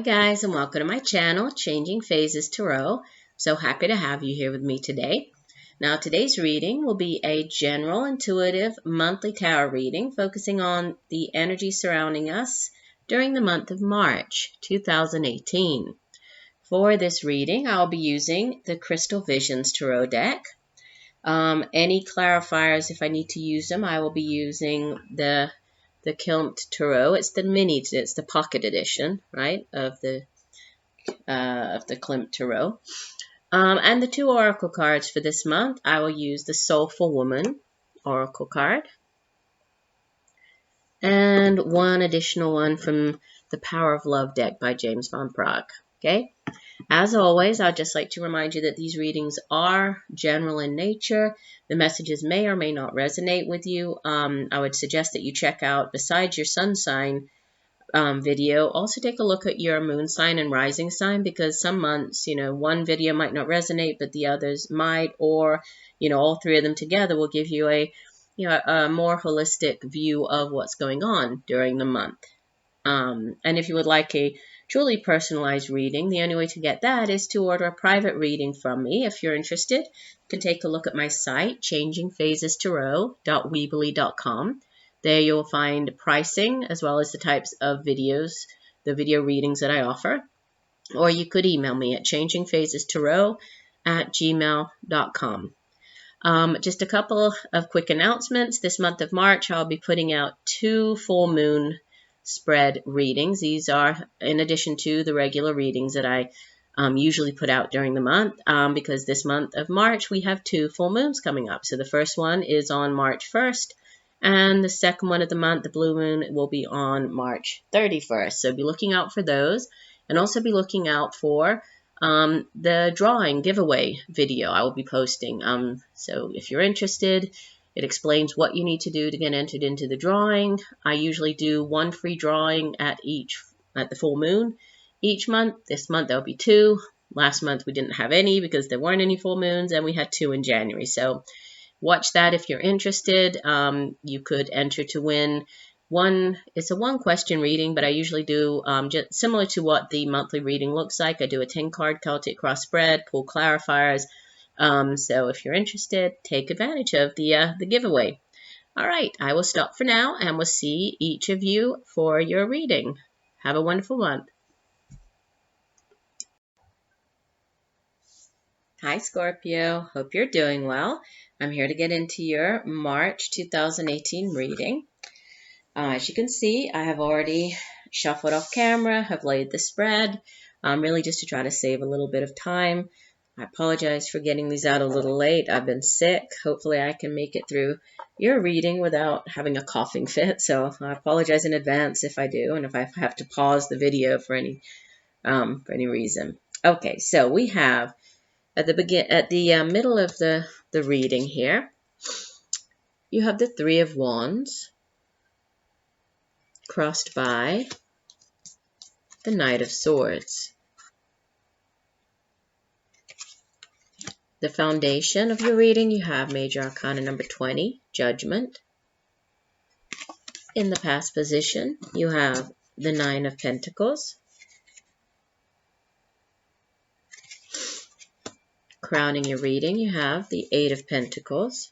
guys, and welcome to my channel, Changing Phases Tarot. So happy to have you here with me today. Now today's reading will be a general intuitive monthly tarot reading focusing on the energy surrounding us during the month of March 2018. For this reading, I'll be using the Crystal Visions Tarot deck. Any clarifiers, if I need to use them, I will be using the Klimt Tarot. It's the pocket edition, right, of the Klimt Tarot. And the two oracle cards for this month, I will use the Soulful Woman oracle card and one additional one from the Power of Love deck by James von Praagh. Okay. As always, I'd just like to remind you that these readings are general in nature. The messages may or may not resonate with you. I would suggest that you check out, besides your sun sign video, also take a look at your moon sign and rising sign, because some months, one video might not resonate, but the others might, or, all three of them together will give you a more holistic view of what's going on during the month. And if you would like a truly personalized reading, the only way to get that is to order a private reading from me. If you're interested, you can take a look at my site, changingphasestarot.weebly.com. There you'll find pricing as well as the types of videos, the video readings that I offer. Or you could email me at changingphasestarot@gmail.com. Just a couple of quick announcements. This month of March, I'll be putting out 2 full moon spread readings. These are in addition to the regular readings that I usually put out during the month, because this month of March we have 2 full moons coming up. So the first one is on March 1st, and the second one of the month, the blue moon, will be on March 31st. So be looking out for those, and also be looking out for the drawing giveaway video I will be posting. So if you're interested, it explains what you need to do to get entered into the drawing. I usually do 1 free drawing at the full moon each month. This month there'll be 2. Last month we didn't have any because there weren't any full moons, and we had 2 in January. So watch that if you're interested. You could enter to win one. It's a 1-question reading, but I usually do just similar to what the monthly reading looks like. I do a 10-card Celtic cross spread, pull clarifiers. So if you're interested, take advantage of the giveaway. All right, I will stop for now, and we'll see each of you for your reading. Have a wonderful month. Hi, Scorpio. Hope you're doing well. I'm here to get into your March 2018 reading. As you can see, I have already shuffled off camera, have laid the spread, really just to try to save a little bit of time. I apologize for getting these out a little late. I've been sick. Hopefully I can make it through your reading without having a coughing fit. So I apologize in advance if I do, and if I have to pause the video for any reason. Okay, so we have at the middle of the reading here, you have the 3 of Wands crossed by the Knight of Swords. The foundation of your reading, you have Major Arcana number 20, Judgment. In the past position, you have the 9 of Pentacles. Crowning your reading, you have the 8 of Pentacles.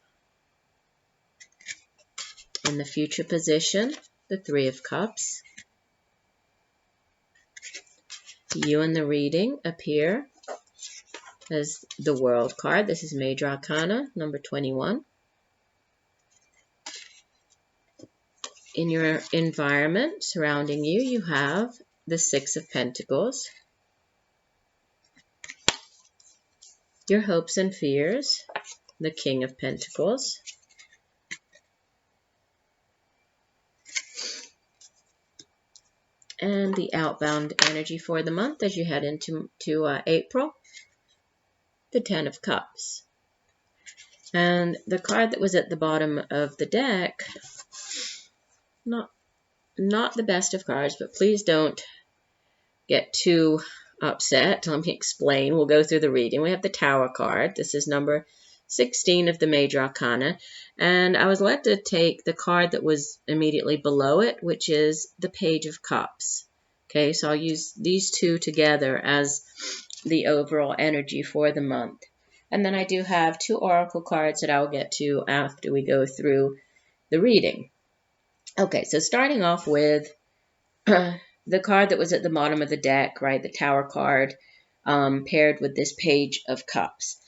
In the future position, the 3 of Cups. You in the reading appear as the World card. This is Major Arcana number 21. In your environment surrounding you, you have the 6 of Pentacles. Your hopes and fears, the King of Pentacles. And the outbound energy for the month as you head into April, the 10 of Cups. And the card that was at the bottom of the deck, not the best of cards, but please don't get too upset. Let me explain. We'll go through the reading. We have the Tower card. This is number 16 of the Major Arcana, and I was led to take the card that was immediately below it, which is the Page of Cups. Okay, so I'll use these two together as the overall energy for the month. And then I do have 2 oracle cards that I'll get to after we go through the reading. Okay, so starting off with the card that was at the bottom of the deck, right, the Tower card, paired with this Page of Cups.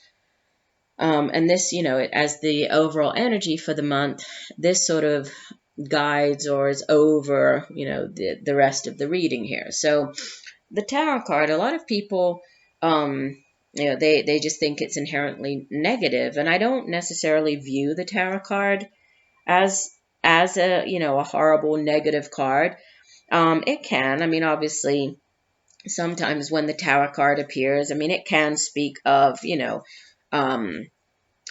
And this, as the overall energy for the month, this sort of guides or is over, the rest of the reading here. So the Tower card, a lot of people, they just think it's inherently negative. And I don't necessarily view the Tower card as a, a horrible negative card. It can, obviously, sometimes when the Tower card appears, it can speak of,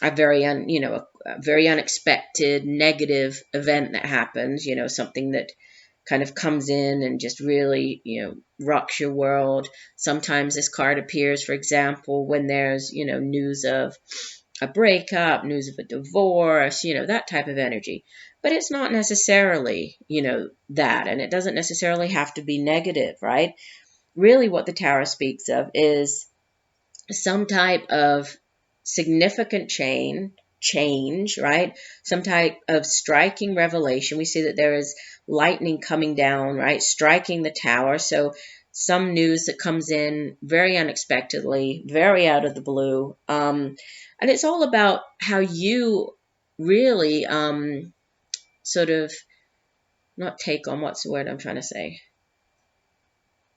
a very a very unexpected negative event that happens, something that kind of comes in and just really, rocks your world. Sometimes this card appears, for example, when there's, news of a breakup, news of a divorce, that type of energy. But it's not necessarily, that, and it doesn't necessarily have to be negative, right? Really what the Tower speaks of is some type of significant change, right? Some type of striking revelation. We see that there is lightning coming down, right? Striking the Tower. So some news that comes in very unexpectedly, very out of the blue. And it's all about how you really sort of, not take on, what's the word I'm trying to say?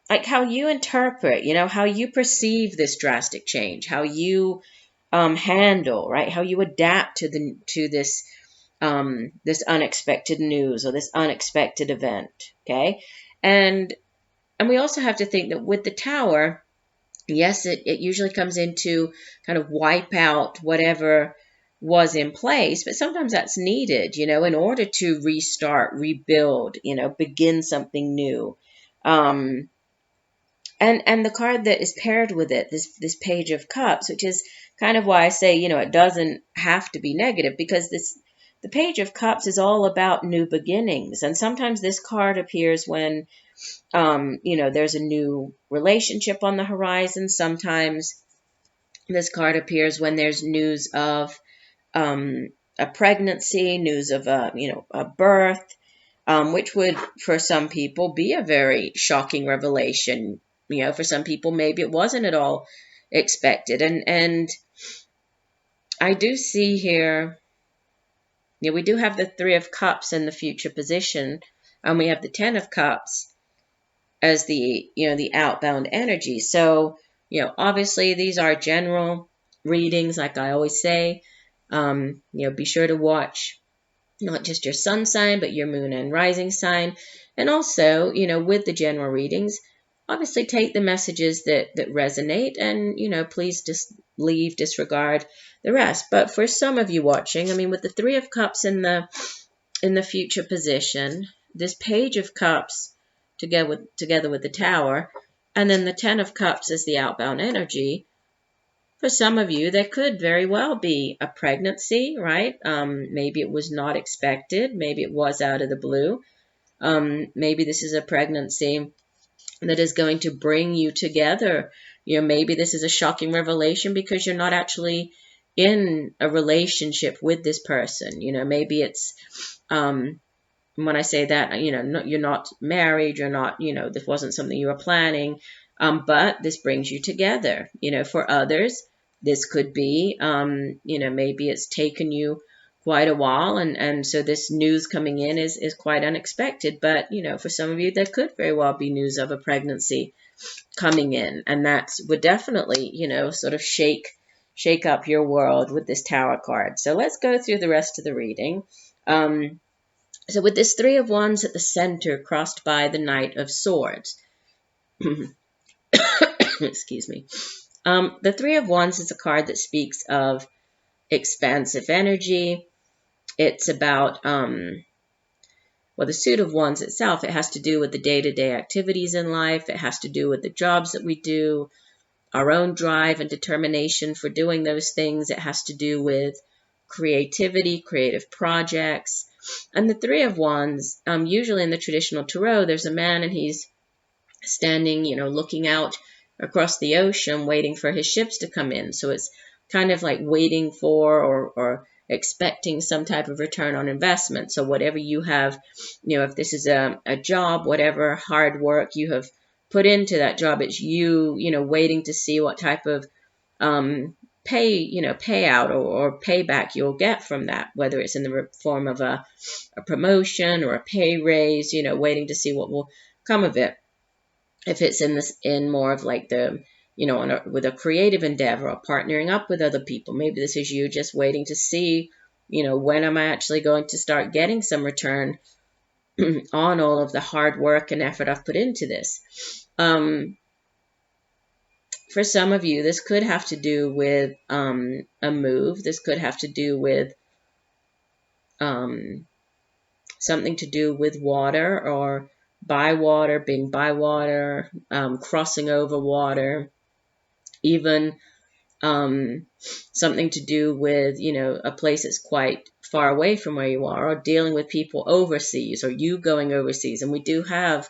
Like how you interpret, how you perceive this drastic change, how you handle, right? How you adapt to this this unexpected news or this unexpected event, okay? And we also have to think that with the Tower, yes, it usually comes in to kind of wipe out whatever was in place, but sometimes that's needed, in order to restart, rebuild, begin something new. And the card that is paired with it, this Page of Cups, which is kind of why I say, it doesn't have to be negative, because the Page of Cups is all about new beginnings. And sometimes this card appears when, there's a new relationship on the horizon. Sometimes this card appears when there's news of a pregnancy, news of a birth, which would, for some people, be a very shocking revelation. For some people, maybe it wasn't at all expected. And I do see here, we do have the 3 of Cups in the future position, and we have the 10 of Cups as the, the outbound energy. So, obviously these are general readings, like I always say. Be sure to watch not just your sun sign, but your moon and rising sign. And also, with the general readings, obviously take the messages that resonate, and, please just disregard the rest. But for some of you watching, with the 3 of Cups in the future position, this Page of Cups together with the Tower, and then the 10 of Cups is the outbound energy. For some of you, there could very well be a pregnancy, right? Maybe it was not expected. Maybe it was out of the blue. Maybe this is a pregnancy that is going to bring you together. Maybe this is a shocking revelation because you're not actually in a relationship with this person. Maybe it's, when I say that, you're not married, you're not, this wasn't something you were planning, but this brings you together. For others, this could be, maybe it's taken you quite a while, and so this news coming in is quite unexpected. But, for some of you, there could very well be news of a pregnancy coming in, and that would definitely, sort of shake up your world with this Tower card. So let's go through the rest of the reading. So with this 3 of Wands at the center, crossed by the Knight of Swords, excuse me. The 3 of Wands is a card that speaks of expansive energy. It's about, the suit of Wands itself, it has to do with the day-to-day activities in life. It has to do with the jobs that we do, our own drive and determination for doing those things. It has to do with creativity, creative projects. And the 3 of Wands, usually in the traditional tarot, there's a man and he's standing, looking out across the ocean, waiting for his ships to come in. So it's kind of like waiting for or expecting some type of return on investment. So whatever you have, if this is a job, whatever hard work you have put into that job, it's you, waiting to see what type of payout or payback you'll get from that, whether it's in the form of a promotion or a pay raise, waiting to see what will come of it. If it's in more of like the, with a creative endeavor or partnering up with other people, maybe this is you just waiting to see, when am I actually going to start getting some return on all of the hard work and effort I've put into this. For some of you, this could have to do with a move. This could have to do with something to do with water or by water, being by water, crossing over water, even something to do with, a place that's quite far away from where you are, or dealing with people overseas, or you going overseas. And we do have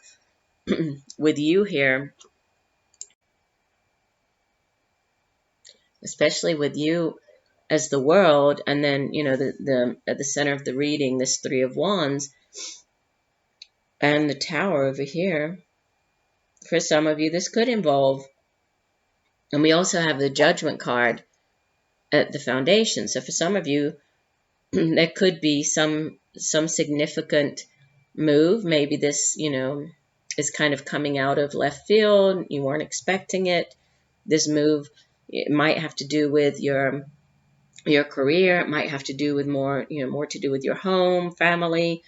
with you here, especially with you as the world, and then, the at the center of the reading, this Three of Wands, and the Tower over here. For some of you, this could involve, and we also have the Judgment card at the foundation. So for some of you, there could be some significant move. Maybe this, is kind of coming out of left field. You weren't expecting it. This move, it might have to do with your career. It might have to do with more to do with your home, family.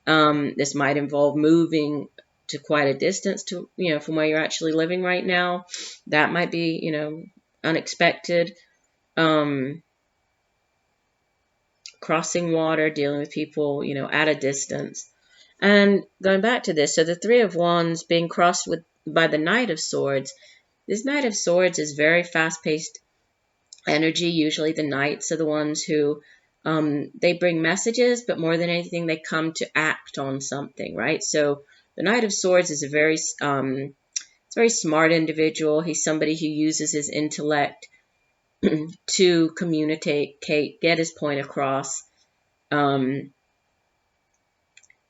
This might involve moving to quite a distance to, from where you're actually living right now. That might be, unexpected. Crossing water, dealing with people, at a distance. And going back to this, so the Three of Wands being crossed by the Knight of Swords. This Knight of Swords is very fast-paced energy. Usually the Knights are the ones who, they bring messages, but more than anything, they come to act on something, right? So the Knight of Swords is a very smart individual. He's somebody who uses his intellect to communicate, get his point across.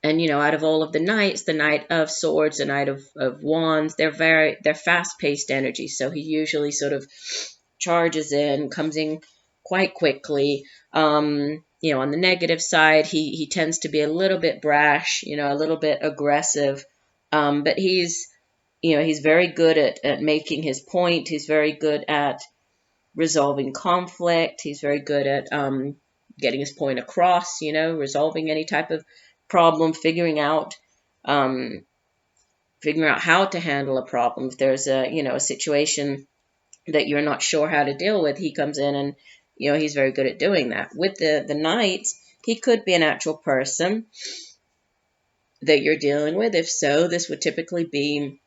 And, out of all of the Knights, the Knight of Swords, the Knight of Wands, they're fast-paced energy. So he usually sort of charges in, comes in quite quickly. On the negative side, he tends to be a little bit brash, a little bit aggressive. But he's very good at making his point. He's very good at resolving conflict. He's very good at getting his point across, resolving any type of problem, figuring out how to handle a problem. If there's a situation that you're not sure how to deal with, he comes in and, he's very good at doing that. With the Knights, he could be an actual person that you're dealing with. If so, this would typically be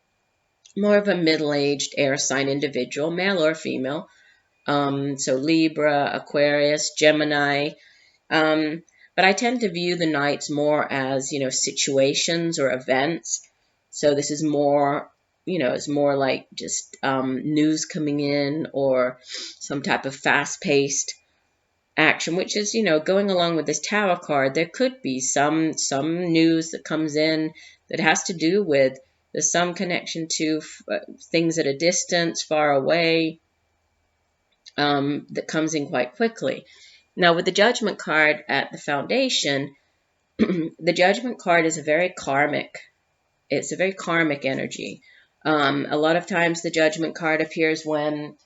more of a middle-aged air sign individual, male or female. So Libra, Aquarius, Gemini. But I tend to view the Knights more as, situations or events. So this is more, it's more like just news coming in or some type of fast-paced action, which is, going along with this Tower card. There could be some news that comes in that has to do with, there's some connection to things at a distance, far away, that comes in quite quickly. Now, with the Judgment card at the foundation, the Judgment card is it's a very karmic energy. A lot of times the Judgment card appears when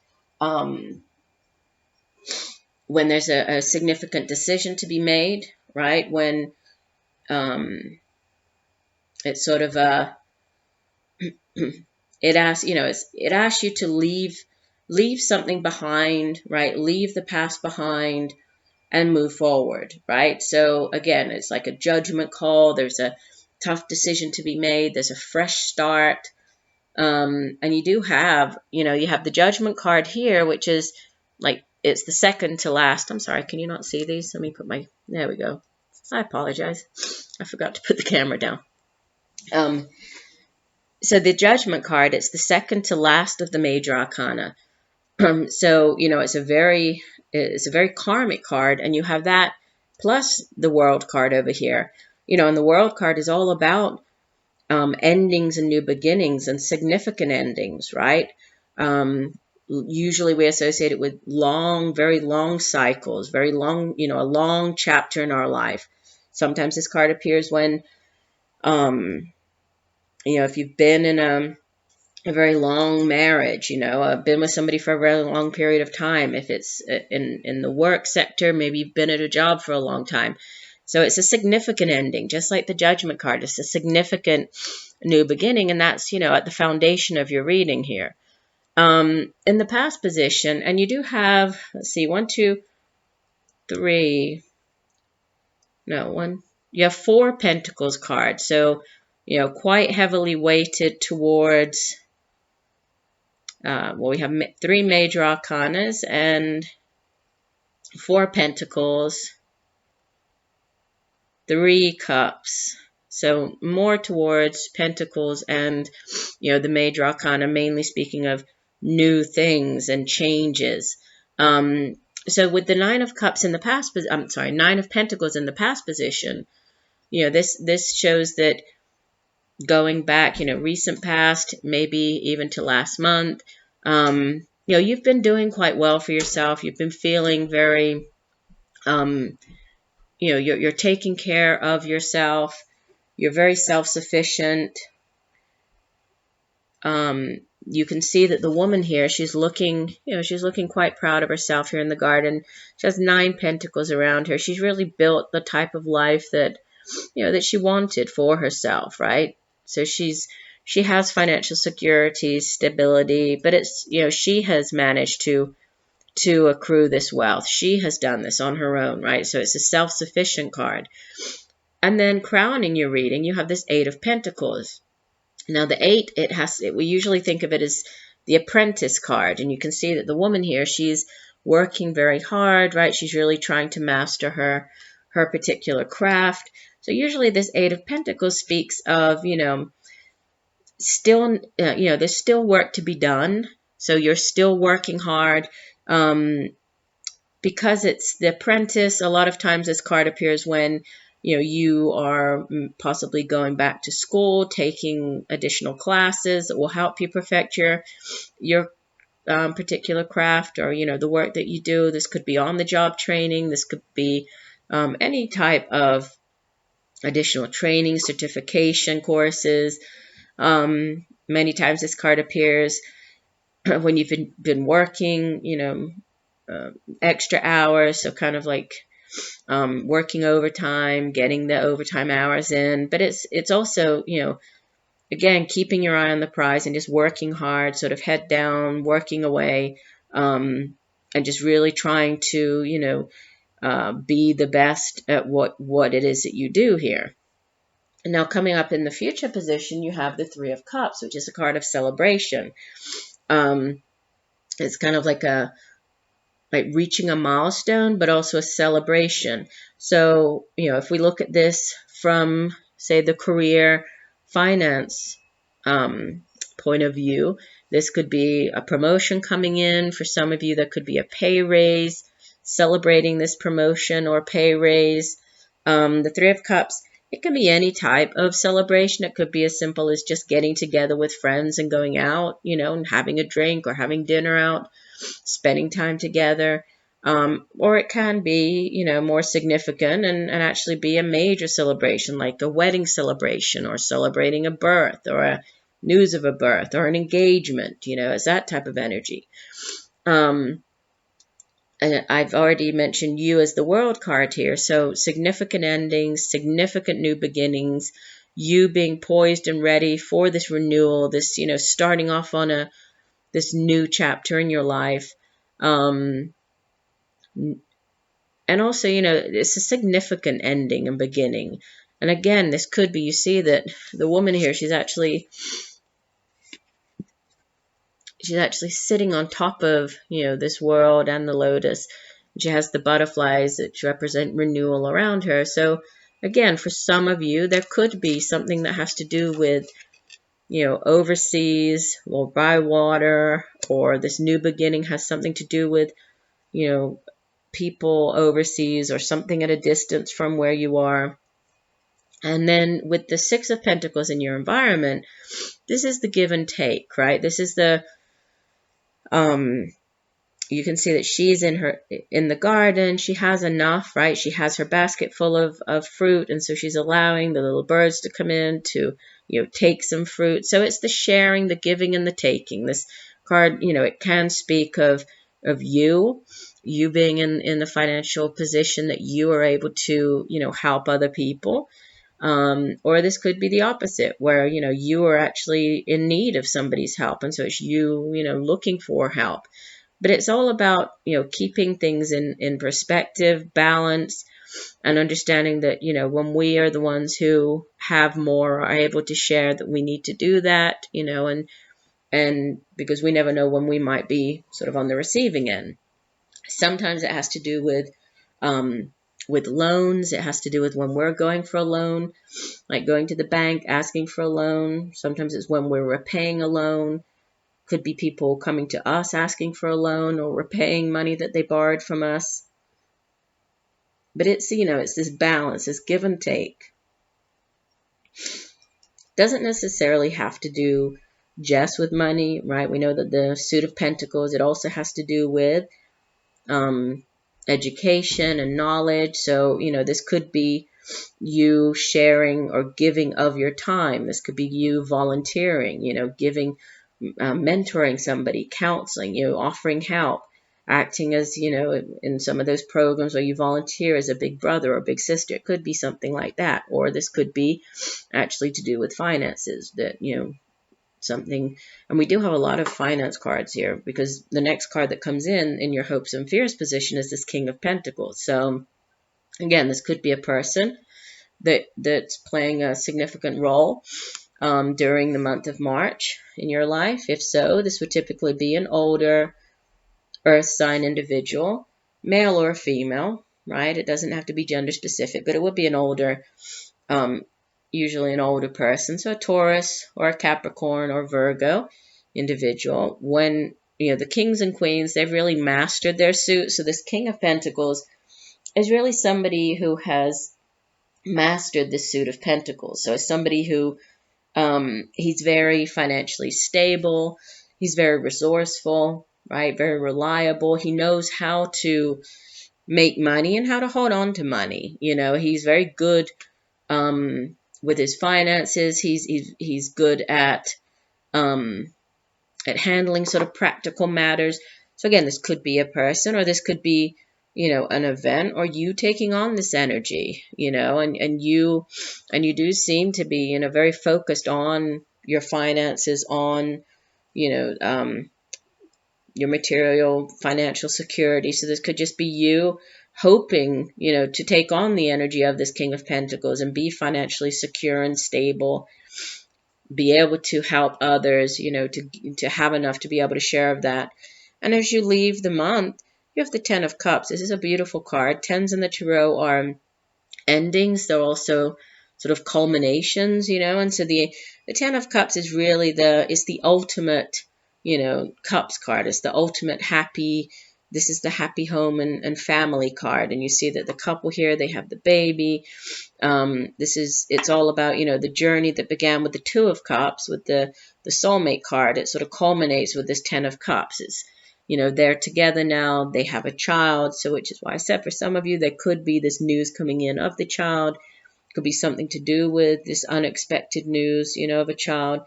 there's a significant decision to be made, right? When it's sort of it asks you to leave something behind, right? Leave the past behind and move forward, right? So again, it's like a judgment call. There's a tough decision to be made. There's a fresh start. And you do have, you have the Judgment card here, which is like, it's the second to last. I'm sorry, can you not see these? Let me put there we go. I apologize. I forgot to put the camera down. So the Judgment card, it's the second to last of the major arcana. So, it's a very karmic card, and you have that plus the World card over here. And the World card is all about endings and new beginnings and significant endings, right? Usually we associate it with very long cycles, very long, a long chapter in our life. Sometimes this card appears when, if you've been in a very long marriage, been with somebody for a very long period of time. If it's in the work sector, maybe you've been at a job for a long time. So it's a significant ending, just like the Judgment card. It's a significant new beginning, and that's, at the foundation of your reading here. In the past position, and you do have, let's see, 1, 2, 3, no, one, you have 4 Pentacles cards. So, quite heavily weighted towards, we have 3 major arcanas and 4 Pentacles, 3 Cups. So more towards Pentacles and, the major arcana, mainly speaking of new things and changes. So with the 9 of Cups in the past, 9 of Pentacles in the past position, this shows that going back, recent past, maybe even to last month, you've been doing quite well for yourself. You've been feeling very, you're taking care of yourself. You're very self-sufficient. You can see that the woman here, she's looking quite proud of herself here in the garden. She has 9 Pentacles around her. She's really built the type of life that, that she wanted for herself, right? So she has financial security, stability, but it's, she has managed to accrue this wealth. She has done this on her own, right? So it's a self-sufficient card. And then crowning your reading, you have this 8 of Pentacles. Now the 8, we usually think of it as the Apprentice card, and you can see that the woman here, she's working very hard, right? She's really trying to master her particular craft. So usually this 8 of Pentacles speaks of, still, there's still work to be done. So you're still working hard. Because it's the Apprentice, a lot of times this card appears when, you are possibly going back to school, taking additional classes that will help you perfect your particular craft, or, the work that you do. This could be on-the-job training. This could be any type of additional training, certification courses. Many times this card appears when you've been working, extra hours, so kind of like working overtime, getting the overtime hours in. But it's also, again, keeping your eye on the prize and just working hard, sort of head down, working away, and just really trying to, be the best at what it is that you do here. And now coming up in the future position, you have the 3 of Cups, which is a card of celebration. It's kind of like reaching a milestone, but also a celebration. So, if we look at this from, say, the career finance point of view, this could be a promotion coming in. For some of you, that could be a pay raise, celebrating this promotion or pay raise. The 3 of Cups, it can be any type of celebration. It could be as simple as just getting together with friends and going out, and having a drink or having dinner out, spending time together. Or it can be, more significant and actually be a major celebration, like a wedding celebration or celebrating a birth or a news of a birth or an engagement, it's that type of energy. And I've already mentioned you as the World card here. So significant endings, significant new beginnings, you being poised and ready for this renewal, this, starting off on this new chapter in your life. And also, it's a significant ending and beginning. And again, this could be, you see that the woman here, she's actually sitting on top of, this world and the lotus. She has the butterflies that represent renewal around her. So again, for some of you, there could be something that has to do with overseas or by water, or this new beginning has something to do with, people overseas or something at a distance from where you are. And then with the Six of Pentacles in your environment, this is the give and take, right? This is the, you can see that she's in the garden. She has enough, right? She has her basket full of fruit, and so she's allowing the little birds to come in to, take some fruit. So it's the sharing, the giving, and the taking. This card, it can speak of you being in the financial position that you are able to, help other people. Or this could be the opposite, where, you are actually in need of somebody's help, and so it's you, looking for help. But it's all about, keeping things in perspective, balance, and understanding that, when we are the ones who have more, are able to share, that we need to do that, and because we never know when we might be sort of on the receiving end. Sometimes it has to do with loans. It has to do with when we're going for a loan, like going to the bank, asking for a loan. Sometimes it's when we're repaying a loan. Could be people coming to us asking for a loan or repaying money that they borrowed from us. But it's, it's this balance, this give and take. Doesn't necessarily have to do just with money, right? We know that the Suit of Pentacles, it also has to do with education and knowledge. So, this could be you sharing or giving of your time. This could be you volunteering, giving, mentoring somebody, counseling, offering help, acting as, in some of those programs where you volunteer as a big brother or big sister. It could be something like that. Or this could be actually to do with finances, that, something. And we do have a lot of finance cards here, because the next card that comes in your hopes and fears position is this King of Pentacles. So again, this could be a person that's playing a significant role during the month of March in your life. If so, this would typically be an older earth sign individual, male or female, right? It doesn't have to be gender specific, but it would be an older, usually an older person. So a Taurus or a Capricorn or Virgo individual. When, the kings and queens, they've really mastered their suit. So this King of Pentacles is really somebody who has mastered the Suit of Pentacles. So it's somebody who, he's very financially stable. He's very resourceful, right? Very reliable. He knows how to make money and how to hold on to money. He's very good with his finances. He's good at handling sort of practical matters. So again, this could be a person, or this could be, an event, or you taking on this energy, and you do seem to be, very focused on your finances, on, your material financial security. So this could just be you hoping, to take on the energy of this King of Pentacles and be financially secure and stable, be able to help others, to have enough to be able to share of that. And as you leave the month, you have the Ten of Cups. This is a beautiful card. Tens in the tarot are endings. They're also sort of culminations, and so the Ten of Cups is really it's the ultimate, cups card. It's the ultimate happy. This is the happy home and family card. And you see that the couple here, they have the baby. It's all about, the journey that began with the Two of Cups, with the soulmate card. It sort of culminates with this Ten of Cups. It's, they're together now. They have a child. So which is why I said for some of you, there could be this news coming in of the child. It could be something to do with this unexpected news, of a child.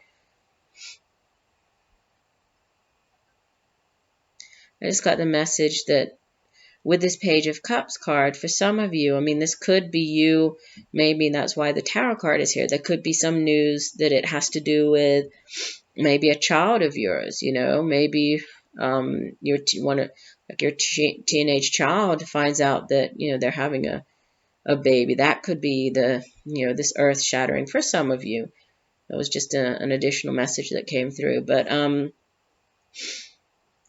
I just got the message that with this Page of Cups card, for some of you, this could be you, maybe that's why the Tarot card is here. There could be some news that it has to do with maybe a child of yours, maybe your teenage child finds out that, they're having a baby. That could be this earth shattering for some of you. That was just an additional message that came through. But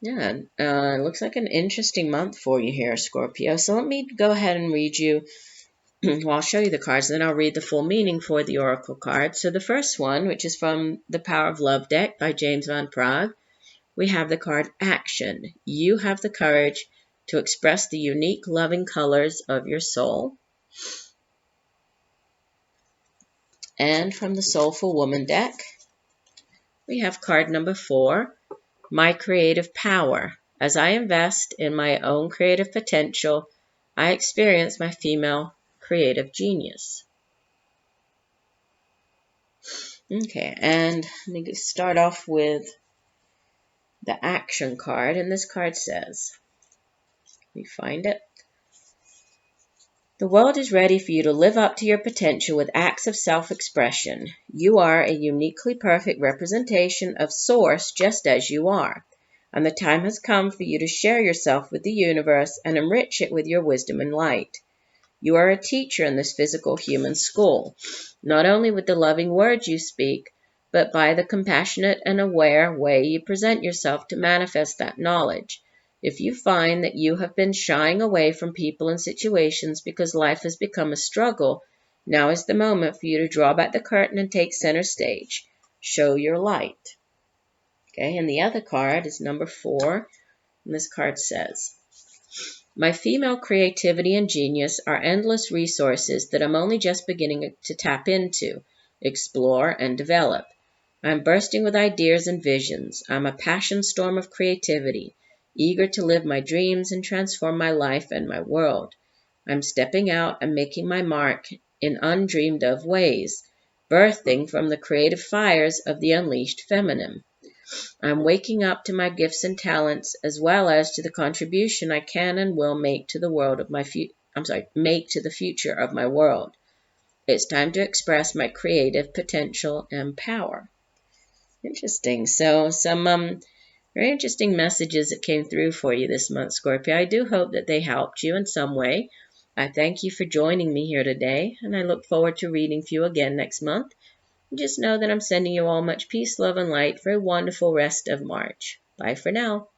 yeah, it looks like an interesting month for you here, Scorpio. So let me go ahead and read you well, I'll show you the cards, and then I'll read the full meaning for the oracle card. So the first one, which is from the Power of Love deck by James Van Praagh, we have the card Action. You have the courage to express the unique loving colors of your soul. And from the Soulful Woman deck, we have card number 4, My Creative Power. As I invest in my own creative potential, I experience my female creative genius. Okay, and let me start off with the Action card, and this card says, let me find it. The world is ready for you to live up to your potential with acts of self-expression. You are a uniquely perfect representation of Source just as you are, and the time has come for you to share yourself with the universe and enrich it with your wisdom and light. You are a teacher in this physical human school, not only with the loving words you speak, but by the compassionate and aware way you present yourself to manifest that knowledge. If you find that you have been shying away from people and situations because life has become a struggle, now is the moment for you to draw back the curtain and take center stage. Show your light. Okay, and the other card is number 4, and this card says, My female creativity and genius are endless resources that I'm only just beginning to tap into, explore, and develop. I'm bursting with ideas and visions. I'm a passion storm of creativity, eager to live my dreams and transform my life and my world. I'm stepping out and making my mark in undreamed of ways, birthing from the creative fires of the unleashed feminine. I'm waking up to my gifts and talents, as well as to the contribution I can and will make to the world of make to the future of my world. It's time to express my creative potential and power. Interesting. So some very interesting messages that came through for you this month, Scorpio. I do hope that they helped you in some way. I thank you for joining me here today, and I look forward to reading for you again next month. Just know that I'm sending you all much peace, love, and light for a wonderful rest of March. Bye for now.